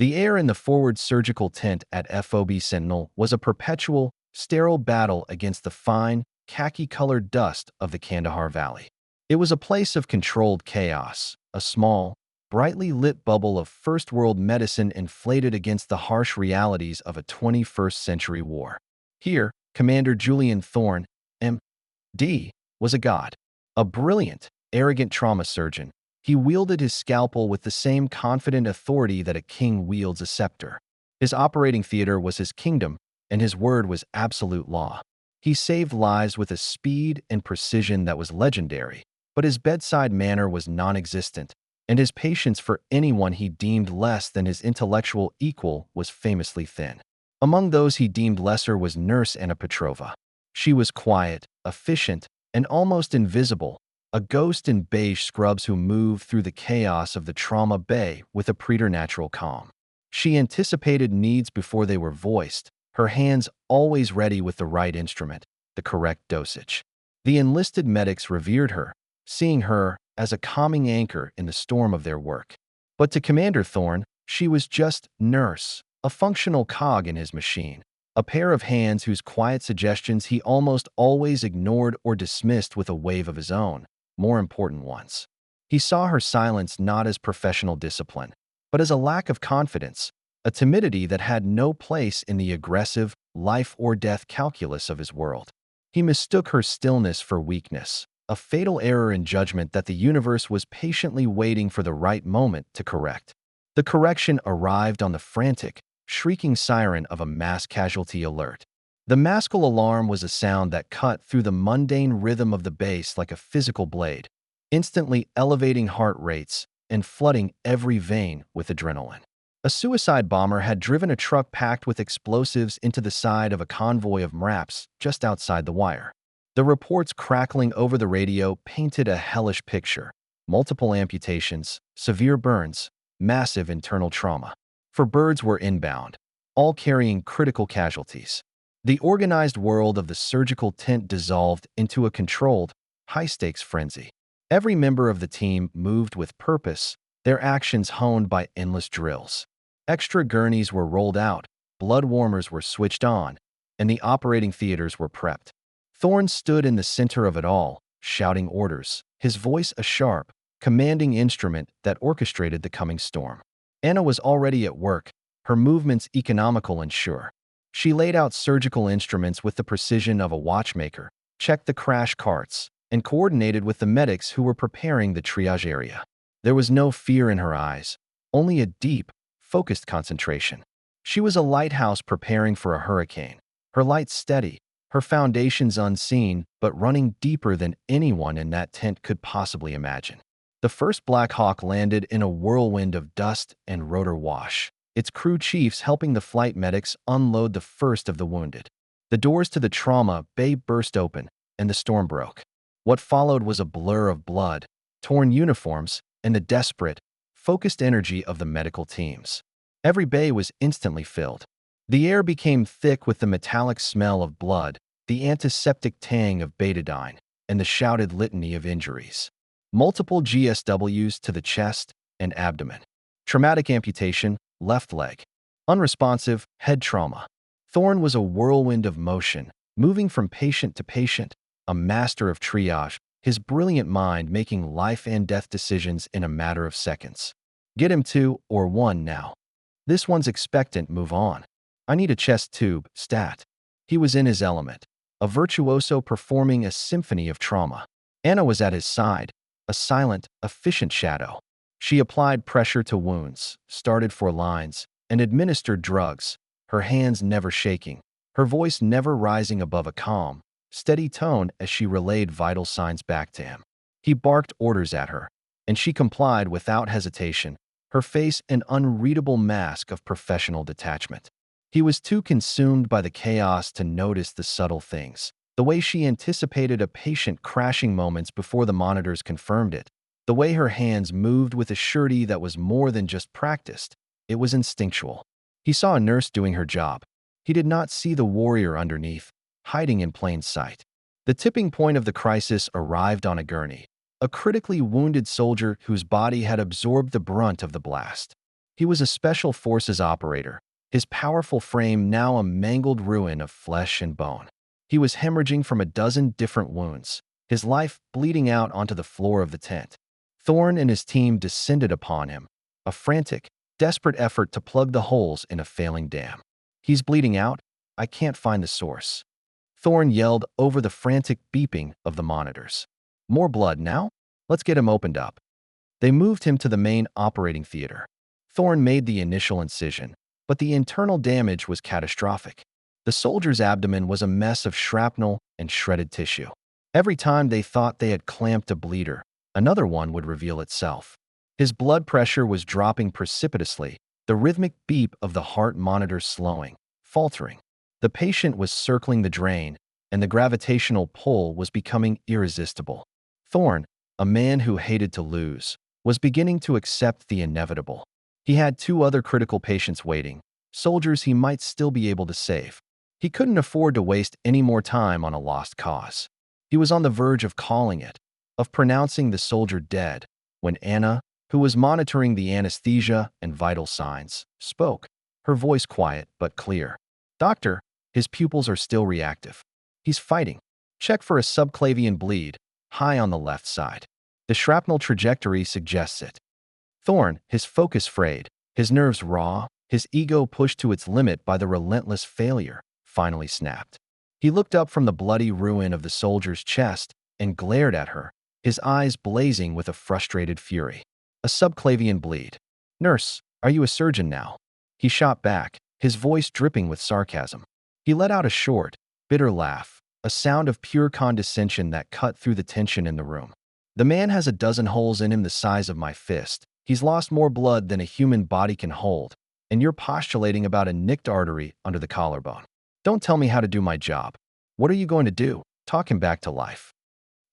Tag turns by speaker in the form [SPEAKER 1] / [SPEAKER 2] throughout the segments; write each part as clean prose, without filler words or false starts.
[SPEAKER 1] The air in the forward surgical tent at FOB Sentinel was a perpetual, sterile battle against the fine, khaki-colored dust of the Kandahar Valley. It was a place of controlled chaos, a small, brightly lit bubble of first-world medicine inflated against the harsh realities of a 21st-century war. Here, Commander Julian Thorne, M.D., was a god. A brilliant, arrogant trauma surgeon, he wielded his scalpel with the same confident authority that a king wields a scepter. His operating theater was his kingdom, and his word was absolute law. He saved lives with a speed and precision that was legendary, but his bedside manner was non-existent, and his patience for anyone he deemed less than his intellectual equal was famously thin. Among those he deemed lesser was Nurse Anna Petrova. She was quiet, efficient, and almost invisible, a ghost in beige scrubs who moved through the chaos of the trauma bay with a preternatural calm. She anticipated needs before they were voiced, her hands always ready with the right instrument, the correct dosage. The enlisted medics revered her, seeing her as a calming anchor in the storm of their work. But to Commander Thorne, she was just nurse, a functional cog in his machine, a pair of hands whose quiet suggestions he almost always ignored or dismissed with a wave of his own, more important ones. He saw her silence not as professional discipline, but as a lack of confidence, a timidity that had no place in the aggressive, life-or-death calculus of his world. He mistook her stillness for weakness, a fatal error in judgment that the universe was patiently waiting for the right moment to correct. The correction arrived on the frantic, shrieking siren of a mass casualty alert. The mascal alarm was a sound that cut through the mundane rhythm of the base like a physical blade, instantly elevating heart rates and flooding every vein with adrenaline. A suicide bomber had driven a truck packed with explosives into the side of a convoy of MRAPs just outside the wire. The reports crackling over the radio painted a hellish picture: multiple amputations, severe burns, massive internal trauma. 4 birds were inbound, all carrying critical casualties. The organized world of the surgical tent dissolved into a controlled, high-stakes frenzy. Every member of the team moved with purpose, their actions honed by endless drills. Extra gurneys were rolled out, blood warmers were switched on, and the operating theaters were prepped. Thorne stood in the center of it all, shouting orders, his voice a sharp, commanding instrument that orchestrated the coming storm. Anna was already at work, her movements economical and sure. She laid out surgical instruments with the precision of a watchmaker, checked the crash carts, and coordinated with the medics who were preparing the triage area. There was no fear in her eyes, only a deep, focused concentration. She was a lighthouse preparing for a hurricane, her lights steady, her foundations unseen but running deeper than anyone in that tent could possibly imagine. The first Black Hawk landed in a whirlwind of dust and rotor wash, its crew chiefs helping the flight medics unload the first of the wounded. The doors to the trauma bay burst open, and the storm broke. What followed was a blur of blood, torn uniforms, and the desperate, focused energy of the medical teams. Every bay was instantly filled. The air became thick with the metallic smell of blood, the antiseptic tang of betadine, and the shouted litany of injuries. Multiple GSWs to the chest and abdomen. Traumatic amputation, left leg. Unresponsive, head trauma. Thorne was a whirlwind of motion, moving from patient to patient, a master of triage, his brilliant mind making life and death decisions in a matter of seconds. Get him 2 or 1 now. This one's expectant, move on. I need a chest tube, stat. He was in his element, a virtuoso performing a symphony of trauma. Anna was at his side, a silent, efficient shadow. She applied pressure to wounds, started 4 lines, and administered drugs, her hands never shaking, her voice never rising above a calm, steady tone as she relayed vital signs back to him. He barked orders at her, and she complied without hesitation, her face an unreadable mask of professional detachment. He was too consumed by the chaos to notice the subtle things, the way she anticipated a patient crashing moments before the monitors confirmed it, the way her hands moved with a surety that was more than just practiced, it was instinctual. He saw a nurse doing her job. He did not see the warrior underneath, hiding in plain sight. The tipping point of the crisis arrived on a gurney, a critically wounded soldier whose body had absorbed the brunt of the blast. He was a special forces operator, his powerful frame now a mangled ruin of flesh and bone. He was hemorrhaging from a dozen different wounds, his life bleeding out onto the floor of the tent. Thorne and his team descended upon him, a frantic, desperate effort to plug the holes in a failing dam. "He's bleeding out. I can't find the source," Thorne yelled over the frantic beeping of the monitors. "More blood now? Let's get him opened up." They moved him to the main operating theater. Thorne made the initial incision, but the internal damage was catastrophic. The soldier's abdomen was a mess of shrapnel and shredded tissue. Every time they thought they had clamped a bleeder, another one would reveal itself. His blood pressure was dropping precipitously, the rhythmic beep of the heart monitor slowing, faltering. The patient was circling the drain, and the gravitational pull was becoming irresistible. Thorne, a man who hated to lose, was beginning to accept the inevitable. He had two other critical patients waiting, soldiers he might still be able to save. He couldn't afford to waste any more time on a lost cause. He was on the verge of calling it, of pronouncing the soldier dead, when Anna, who was monitoring the anesthesia and vital signs, spoke, her voice quiet but clear. "Doctor, his pupils are still reactive. He's fighting. Check for a subclavian bleed, high on the left side. The shrapnel trajectory suggests it." Thorne, his focus frayed, his nerves raw, his ego pushed to its limit by the relentless failure, finally snapped. He looked up from the bloody ruin of the soldier's chest and glared at her, his eyes blazing with a frustrated fury. "A subclavian bleed. Nurse, are you a surgeon now?" He shot back, his voice dripping with sarcasm. He let out a short, bitter laugh, a sound of pure condescension that cut through the tension in the room. "The man has a dozen holes in him the size of my fist. He's lost more blood than a human body can hold, and you're postulating about a nicked artery under the collarbone. Don't tell me how to do my job. What are you going to do? Talk him back to life."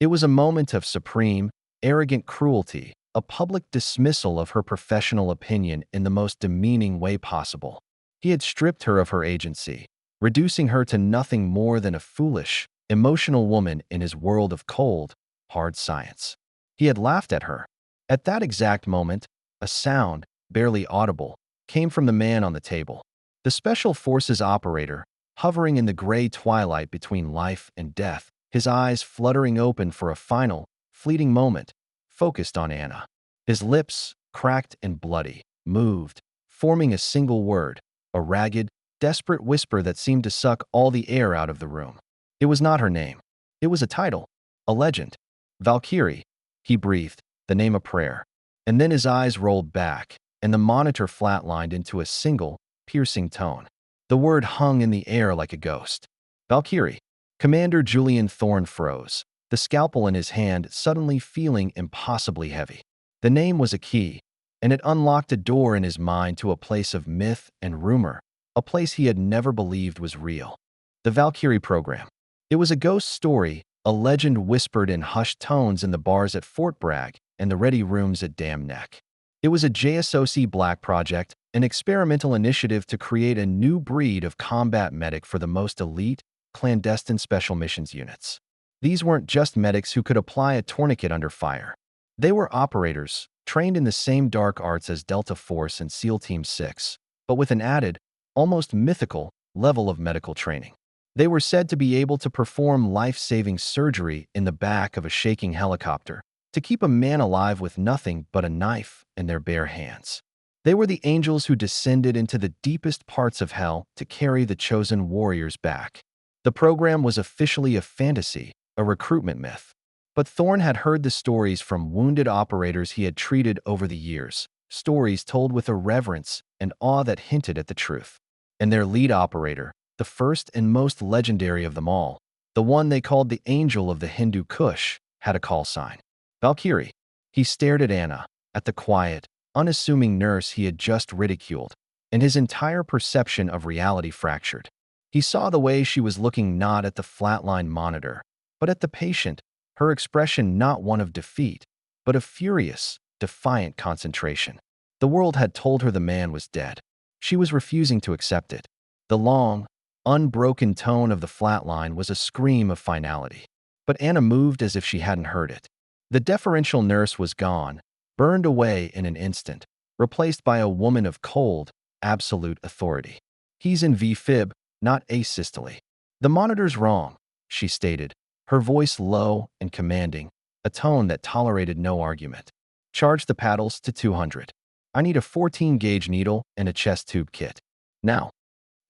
[SPEAKER 1] It was a moment of supreme, arrogant cruelty, a public dismissal of her professional opinion in the most demeaning way possible. He had stripped her of her agency, reducing her to nothing more than a foolish, emotional woman in his world of cold, hard science. He had laughed at her. At that exact moment, a sound, barely audible, came from the man on the table. The Special Forces operator, hovering in the gray twilight between life and death, his eyes fluttering open for a final, fleeting moment, focused on Anna. His lips, cracked and bloody, moved, forming a single word, a ragged, desperate whisper that seemed to suck all the air out of the room. It was not her name. It was a title, a legend. "Valkyrie," he breathed, the name a prayer. And then his eyes rolled back, and the monitor flatlined into a single, piercing tone. The word hung in the air like a ghost. "Valkyrie." Commander Julian Thorne froze, the scalpel in his hand suddenly feeling impossibly heavy. The name was a key, and it unlocked a door in his mind to a place of myth and rumor, a place he had never believed was real. The Valkyrie program. It was a ghost story, a legend whispered in hushed tones in the bars at Fort Bragg and the ready rooms at Dam Neck. It was a JSOC Black project, an experimental initiative to create a new breed of combat medic for the most elite, clandestine special missions units. These weren't just medics who could apply a tourniquet under fire. They were operators, trained in the same dark arts as Delta Force and SEAL Team 6, but with an added, almost mythical, level of medical training. They were said to be able to perform life-saving surgery in the back of a shaking helicopter, to keep a man alive with nothing but a knife in their bare hands. They were the angels who descended into the deepest parts of hell to carry the chosen warriors back. The program was officially a fantasy, a recruitment myth. But Thorne had heard the stories from wounded operators he had treated over the years, stories told with a reverence and awe that hinted at the truth. And their lead operator, the first and most legendary of them all, the one they called the Angel of the Hindu Kush, had a call sign. "Valkyrie." He stared at Anna, at the quiet, unassuming nurse he had just ridiculed, and his entire perception of reality fractured. He saw the way she was looking not at the flatline monitor, but at the patient, her expression not one of defeat, but of furious, defiant concentration. The world had told her the man was dead. She was refusing to accept it. The long, unbroken tone of the flatline was a scream of finality. But Anna moved as if she hadn't heard it. The deferential nurse was gone, burned away in an instant, replaced by a woman of cold, absolute authority. He's in V-fib, not asystole. The monitor's wrong, she stated, her voice low and commanding, a tone that tolerated no argument. Charge the paddles to 200. I need a 14-gauge needle and a chest tube kit. Now.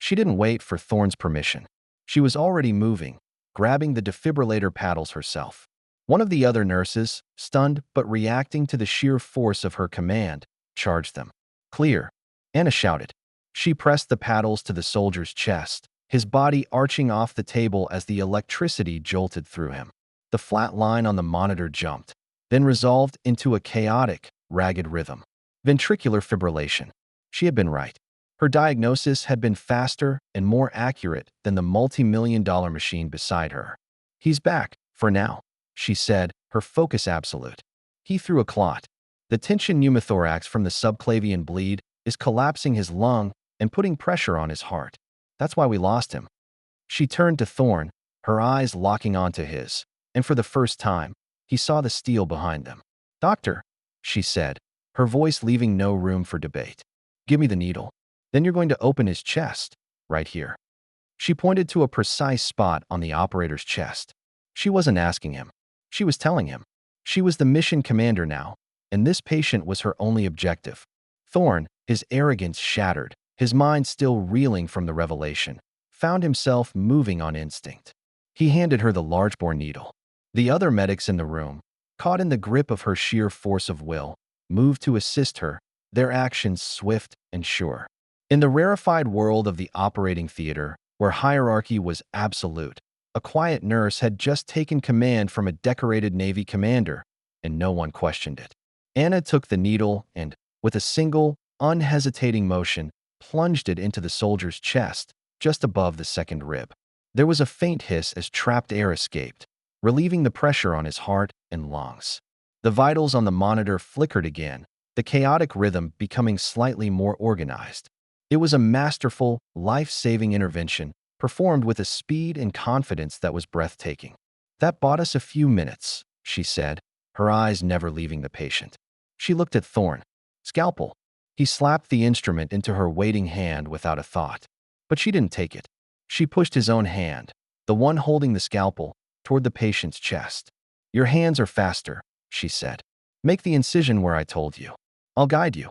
[SPEAKER 1] She didn't wait for Thorne's permission. She was already moving, grabbing the defibrillator paddles herself. One of the other nurses, stunned but reacting to the sheer force of her command, charged them. Clear, Anna shouted. She pressed the paddles to the soldier's chest, his body arching off the table as the electricity jolted through him. The flat line on the monitor jumped, then resolved into a chaotic, ragged rhythm. Ventricular fibrillation. She had been right. Her diagnosis had been faster and more accurate than the multi-million-dollar machine beside her. He's back, for now, she said, her focus absolute. He threw a clot. The tension pneumothorax from the subclavian bleed is collapsing his lung and putting pressure on his heart. That's why we lost him. She turned to Thorne, her eyes locking onto his, and for the first time, he saw the steel behind them. Doctor, she said, her voice leaving no room for debate. Give me the needle. Then you're going to open his chest, right here. She pointed to a precise spot on the operator's chest. She wasn't asking him. She was telling him. She was the mission commander now, and this patient was her only objective. Thorne, his arrogance shattered, his mind still reeling from the revelation, found himself moving on instinct. He handed her the large-bore needle. The other medics in the room, caught in the grip of her sheer force of will, moved to assist her, their actions swift and sure. In the rarefied world of the operating theater, where hierarchy was absolute, a quiet nurse had just taken command from a decorated Navy commander, and no one questioned it. Anna took the needle and, with a single, unhesitating motion, plunged it into the soldier's chest, just above the second rib. There was a faint hiss as trapped air escaped, relieving the pressure on his heart and lungs. The vitals on the monitor flickered again, the chaotic rhythm becoming slightly more organized. It was a masterful, life-saving intervention, performed with a speed and confidence that was breathtaking. That bought us a few minutes, she said, her eyes never leaving the patient. She looked at Thorne. Scalpel. He slapped the instrument into her waiting hand without a thought. But she didn't take it. She pushed his own hand, the one holding the scalpel, toward the patient's chest. Your hands are faster, she said. Make the incision where I told you. I'll guide you.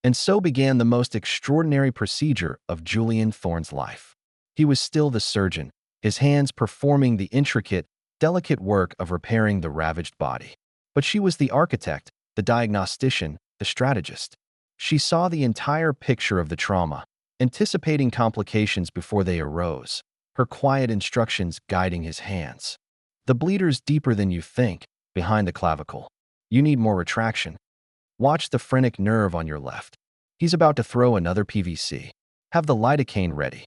[SPEAKER 1] And so began the most extraordinary procedure of Julian Thorne's life. He was still the surgeon, his hands performing the intricate, delicate work of repairing the ravaged body. But she was the architect, the diagnostician, the strategist. She saw the entire picture of the trauma, anticipating complications before they arose, her quiet instructions guiding his hands. The bleeder's deeper than you think, behind the clavicle. You need more retraction. Watch the phrenic nerve on your left. He's about to throw another PVC. Have the lidocaine ready.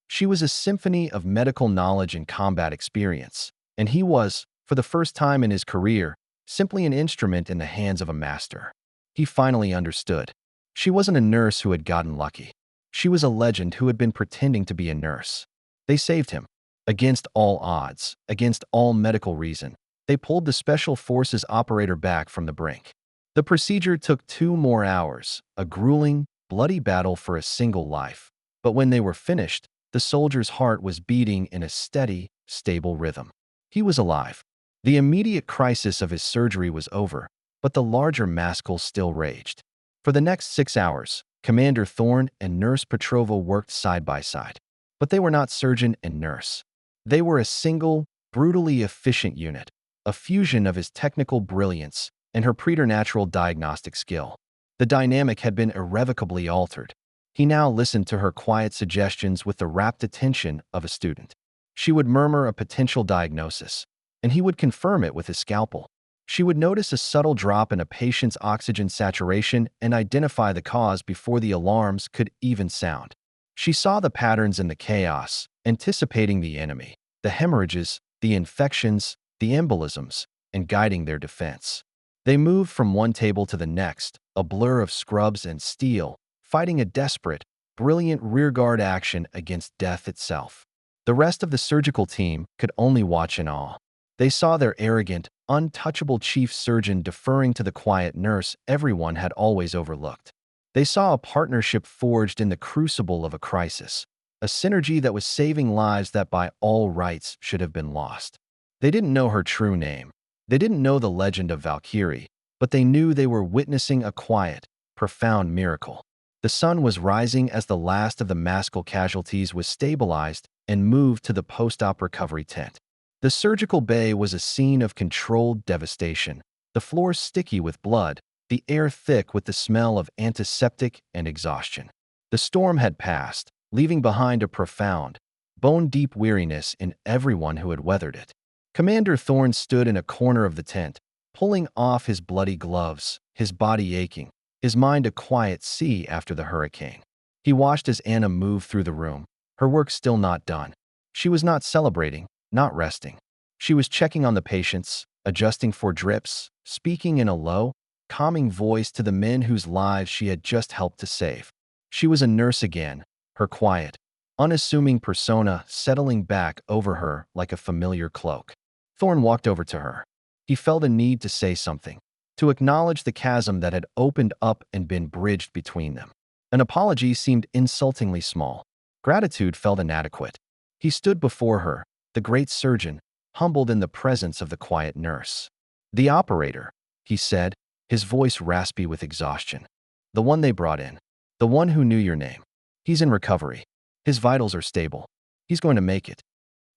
[SPEAKER 1] She was a symphony of medical knowledge and combat experience, and he was, for the first time in his career, simply an instrument in the hands of a master. He finally understood. She wasn't a nurse who had gotten lucky. She was a legend who had been pretending to be a nurse. They saved him. Against all odds, against all medical reason, they pulled the Special Forces operator back from the brink. The procedure took 2 more hours, a grueling, bloody battle for a single life. But when they were finished, the soldier's heart was beating in a steady, stable rhythm. He was alive. The immediate crisis of his surgery was over, but the larger mascle still raged. For the next 6 hours, Commander Thorne and Nurse Petrova worked side by side. But they were not surgeon and nurse. They were a single, brutally efficient unit, a fusion of his technical brilliance and her preternatural diagnostic skill. The dynamic had been irrevocably altered. He now listened to her quiet suggestions with the rapt attention of a student. She would murmur a potential diagnosis, and he would confirm it with his scalpel. She would notice a subtle drop in a patient's oxygen saturation and identify the cause before the alarms could even sound. She saw the patterns in the chaos, anticipating the enemy, the hemorrhages, the infections, the embolisms, and guiding their defense. They moved from one table to the next, a blur of scrubs and steel, fighting a desperate, brilliant rearguard action against death itself. The rest of the surgical team could only watch in awe. They saw their arrogant, untouchable chief surgeon deferring to the quiet nurse everyone had always overlooked. They saw a partnership forged in the crucible of a crisis, a synergy that was saving lives that by all rights should have been lost. They didn't know her true name. They didn't know the legend of Valkyrie, but they knew they were witnessing a quiet, profound miracle. The sun was rising as the last of the Maskell casualties was stabilized and moved to the post-op recovery tent. The surgical bay was a scene of controlled devastation, the floors sticky with blood, the air thick with the smell of antiseptic and exhaustion. The storm had passed, leaving behind a profound, bone-deep weariness in everyone who had weathered it. Commander Thorne stood in a corner of the tent, pulling off his bloody gloves, his body aching, his mind a quiet sea after the hurricane. He watched as Anna moved through the room, her work still not done. She was not celebrating, not resting. She was checking on the patients, adjusting for drips, speaking in a low, calming voice to the men whose lives she had just helped to save. She was a nurse again, her quiet, unassuming persona settling back over her like a familiar cloak. Thorne walked over to her. He felt a need to say something, to acknowledge the chasm that had opened up and been bridged between them. An apology seemed insultingly small. Gratitude felt inadequate. He stood before her, the great surgeon, humbled in the presence of the quiet nurse. "The operator," he said, his voice raspy with exhaustion. "The one they brought in. The one who knew your name. He's in recovery. His vitals are stable. He's going to make it."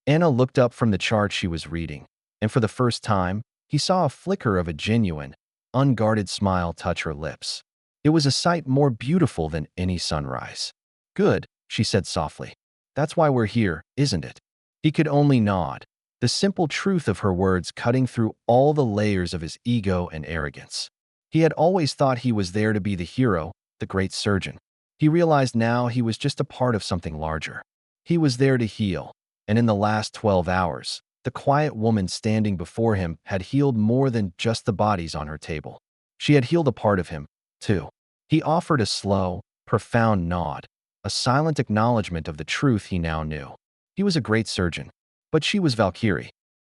[SPEAKER 1] Anna looked up from the chart she was reading, and for the first time, he saw a flicker of a genuine, unguarded smile touch her lips. It was a sight more beautiful than any sunrise. "Good," she said softly. "That's why we're here, isn't it?" He could only nod, the simple truth of her words cutting through all the layers of his ego and arrogance. He had always thought he was there to be the hero, the great surgeon. He realized now he was just a part of something larger. He was there to heal, and in the last 12 hours, the quiet woman standing before him had healed more than just the bodies on her table. She had healed a part of him, too. He offered a slow, profound nod, a silent acknowledgement of the truth he now knew. He was a great surgeon, but she was Valkyrie.